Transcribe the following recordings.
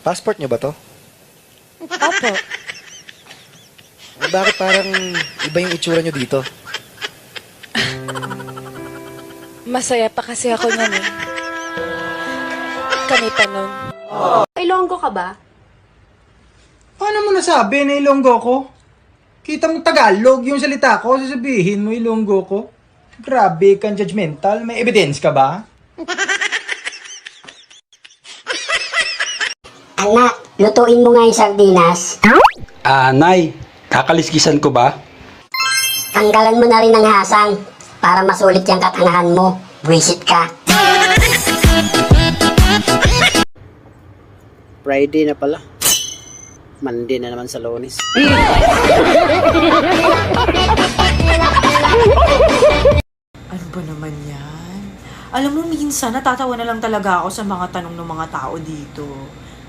Passport nyo ba to? Opo. Bakit parang iba yung itsura nyo dito? Masaya pa kasi ako niyan eh. Kami pa nun. Ilonggo ka ba? Paano mo nasabi na Ilonggo ko? Kita mo Tagalog yung salita ko, sasabihin mo Ilonggo ko? Grabe kang judgmental. May evidence ka ba? Anak, lutuin mo nga yung sardinas. Nay, kakaliskisan ko ba? Tanggalan mo na rin ng hasang para masulit yung katangahan mo. Buwisit ka. Friday na pala. Monday na naman sa Lunes. Ano ba naman yan? Alam mo, minsan natatawa na lang talaga ako sa mga tanong ng mga tao dito.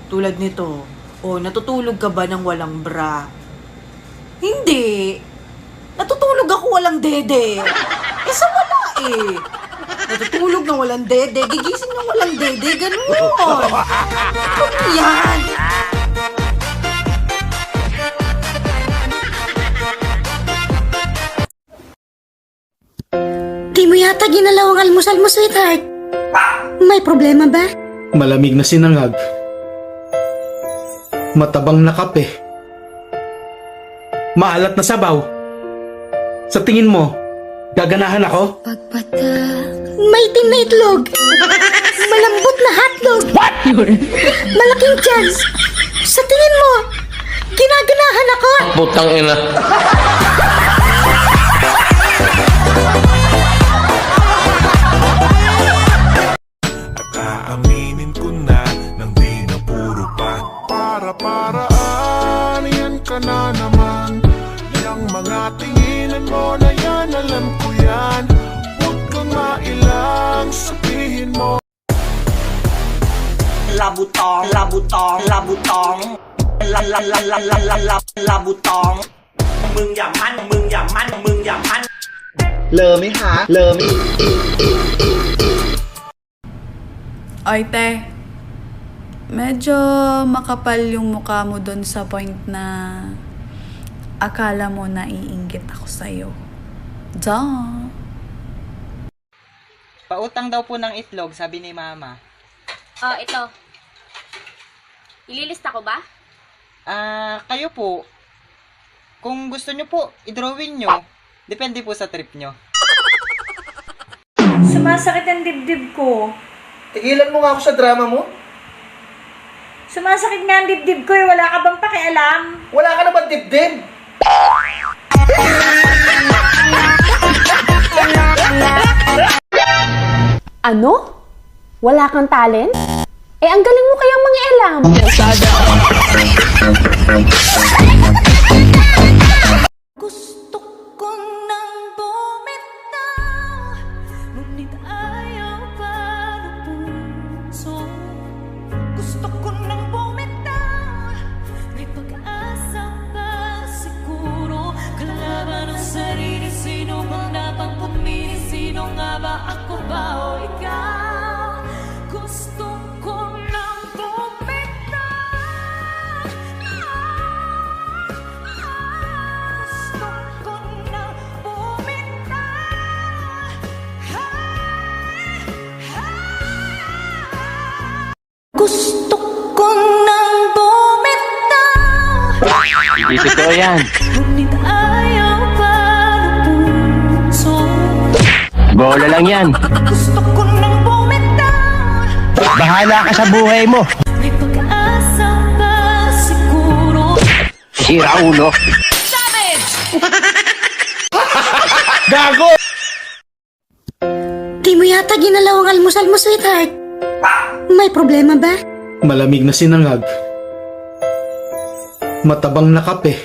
Tulad nito, natutulog ka ba ng walang bra? Hindi. Natutulog ako walang dede. Sa wala eh. Natutulog ng walang dede, gigising ng walang dede, ganun. Ano yan? Di mo yata ginalaw ang almusal mo, sweetheart. May problema ba? Malamig na sinangag. Matabang na kape. Maalat na sabaw. Sa tingin mo, gaganahan ako? May itim na itlog. Malambot na hotdog. What? Malaking tiyan. Sa tingin mo, ginaganahan ako? Putang ina. Aaminin ko na nang di na puro pa Para-paraan, yan ka na naman Yang mga tinginan mo na yan, alam ko yan Huwag kang mailang, sabihin mo Labutong, labutong, labutong Labutong Mừng yaman, mừng yaman, mừng yaman เลอไหมคะเลอไหม Ay, te. Medyo makapal yung mukha mo doon sa point na akala mo naiinggit ako sa'yo. Duh. Pautang daw po ng itlog, sabi ni Mama. Oh, ito. Ililista ko ba? Kayo po. Kung gusto nyo po, i-drawing nyo. Depende po sa trip nyo. Sumasakit ang dibdib ko. Tigilan mo nga ako sa drama mo. Sumasakit nga ang dibdib ko eh. Wala ka bang pakialam? Wala ka naman dibdib. Ano? Wala kang talent? Eh, ang galing mo kayang mangialam. Gusto ko nang bumitaw, ngunit ayaw pa ng puso. Gusto ko nang bumitaw, may pag-asa pa siguro. Kalaban ang sarili, sino bang dapat pumili? Sino nga ba, ako ba o ikaw? Gusto ko nang bumitaw. Gusto ko nang bumitaw. Gusto ko nang bumitaw. Hindi totoo yan. Ngunit ayaw pa ng puso. Bola lang yan. Gusto ko nang bumitaw. Bahala ka sa buhay mo. May pag-asa pa siguro. Sira ulo. Gago! Di mo yata ginalaw ang almusal mo, sweetheart. May problema ba? Malamig na sinangag. Matabang na kape.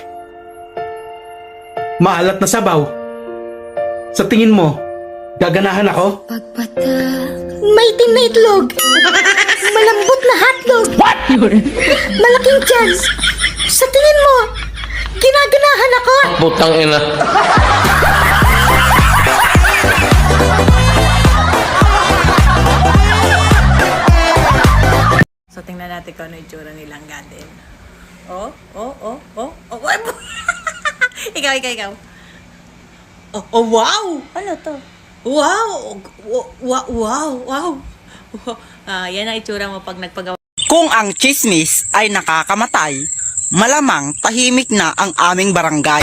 Maalat na sabaw. Sa tingin mo, gaganahan ako? May itim na itlog. Malambot na hotdog. What? Malaking tiyan. Sa tingin mo, ginaganahan ako? Putang ina. So, tingnan natin kung ano itsura nilang gatin. Oh. Ikaw. Oh, wow! Ano to? Wow! Wow! Yan ang itsura mo pag nagpagawa. Kung ang chismis ay nakakamatay, malamang tahimik na ang aming barangay.